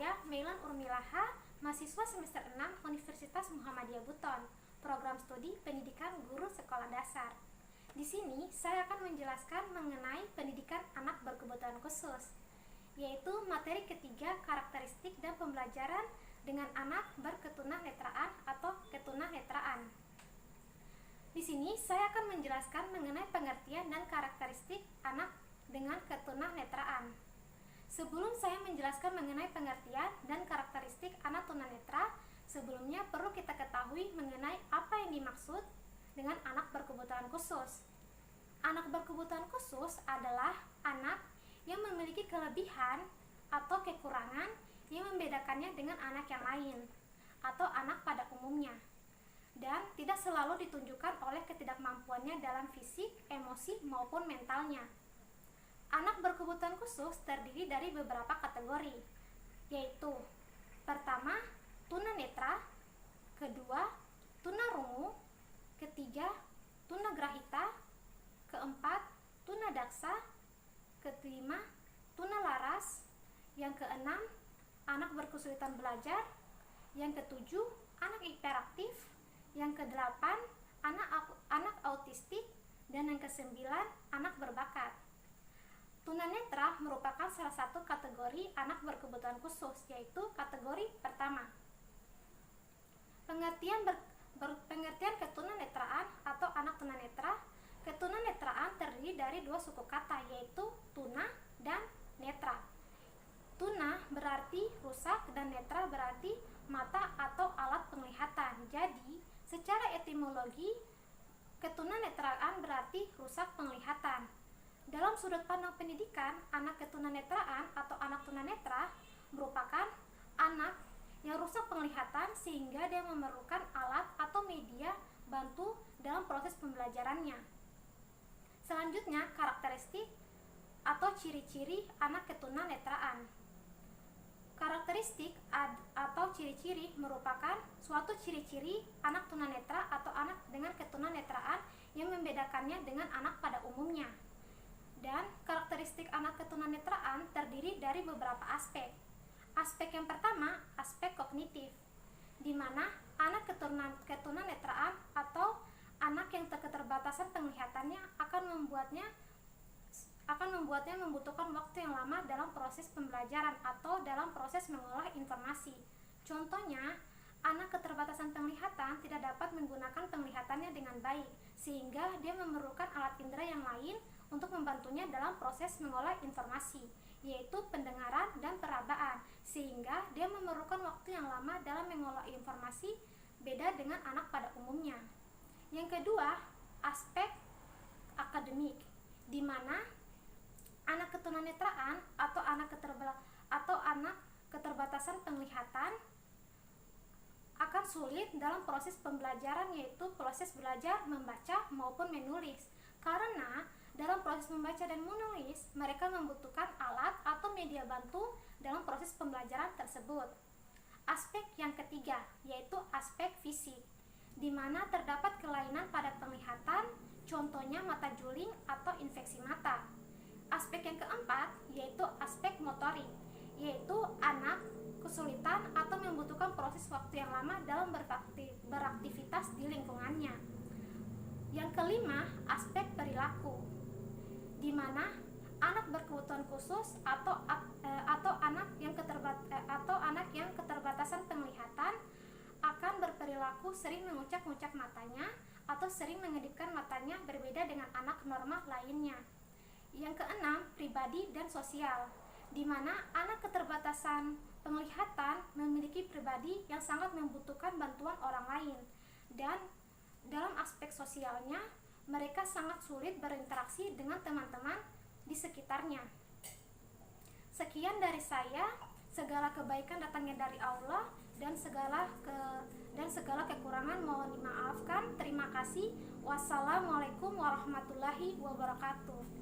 saya Meilan Urmilaha, mahasiswa semester 6 Universitas Muhammadiyah Buton, program studi pendidikan guru sekolah dasar. Di sini saya akan menjelaskan mengenai pendidikan anak berkebutuhan khusus, yaitu materi ketiga karakteristik dan pembelajaran dengan anak berketunanetraan atau ketunanetraan. Di sini saya akan menjelaskan mengenai pengertian dan karakteristik anak dengan ketunanetraan. Sebelum saya menjelaskan mengenai pengertian dan karakteristik anak tunanetra, sebelumnya perlu kita ketahui mengenai apa yang dimaksud dengan anak berkebutuhan khusus. Anak berkebutuhan khusus adalah anak yang memiliki kelebihan atau kekurangan yang membedakannya dengan anak yang lain atau anak pada umumnya, dan tidak selalu ditunjukkan oleh ketidakmampuannya dalam fisik, emosi, maupun mentalnya. Anak berkebutuhan khusus terdiri dari beberapa kategori, yaitu pertama, tunanetra, kedua, tunarungu, ketiga, tunagrahita, keempat, tunadaksa, kelima, tunalaras, yang keenam, anak berkesulitan belajar, yang ketujuh, anak hiperaktif, yang kedelapan, anak autistik, dan yang kesembilan, anak berbakat. Tunanetra merupakan salah satu kategori anak berkebutuhan khusus, yaitu kategori pertama. Pengertian ketunanetraan atau anak tunanetra. Ketunanetraan terdiri dari dua suku kata, yaitu tuna dan netra. Tuna berarti rusak dan netra berarti mata atau alat penglihatan. Jadi, secara etimologi, ketunanetraan berarti rusak penglihatan. Dalam sudut pandang pendidikan, anak ketunanetraan atau anak tunanetra merupakan anak yang rusak penglihatan sehingga dia memerlukan alat atau media bantu dalam proses pembelajarannya. Selanjutnya, karakteristik atau ciri-ciri anak ketunanetraan. Karakteristik atau ciri-ciri merupakan suatu ciri-ciri anak tunanetra atau anak dengan ketunanetraan yang membedakannya dengan anak pada umumnya. Dan karakteristik anak ketunanetraan terdiri dari beberapa aspek. Aspek yang pertama, aspek kognitif, di mana anak ketunanetraan atau anak yang keterbatasan penglihatannya akan membuatnya membutuhkan waktu yang lama dalam proses pembelajaran atau dalam proses mengolah informasi. Contohnya, anak keterbatasan penglihatan tidak dapat menggunakan penglihatannya dengan baik, sehingga dia memerlukan alat indera yang lain untuk membantunya dalam proses mengolah informasi, yaitu pendengaran dan perabaan, sehingga dia memerlukan waktu yang lama dalam mengolah informasi, beda dengan anak pada umumnya. Yang kedua, aspek akademik, di mana anak ketunanetraan atau anak keterbatasan penglihatan akan sulit dalam proses pembelajaran, yaitu proses belajar membaca maupun menulis, karena dalam proses membaca dan menulis mereka membutuhkan alat atau media bantu dalam proses pembelajaran tersebut. Aspek yang ketiga yaitu aspek fisik, di mana terdapat kelainan pada penglihatan, contohnya mata juling atau infeksi mata. Aspek yang keempat yaitu aspek motorik, yaitu anak kesulitan atau membutuhkan proses waktu yang lama dalam beraktivitas di lingkungannya. Yang kelima, aspek perilaku, di mana anak berkebutuhan khusus atau anak yang keterbatasan penglihatan akan berperilaku sering mengucak-ngucak matanya atau sering mengedipkan matanya, berbeda dengan anak normal lainnya. Yang keenam, pribadi dan sosial, di mana anak keterbatasan penglihatan memiliki pribadi yang sangat membutuhkan bantuan orang lain, dan dalam aspek sosialnya mereka sangat sulit berinteraksi dengan teman-teman di sekitarnya. Sekian dari saya, segala kebaikan datangnya dari Allah dan segala kekurangan mohon dimaafkan. Terima kasih. Wassalamualaikum warahmatullahi wabarakatuh.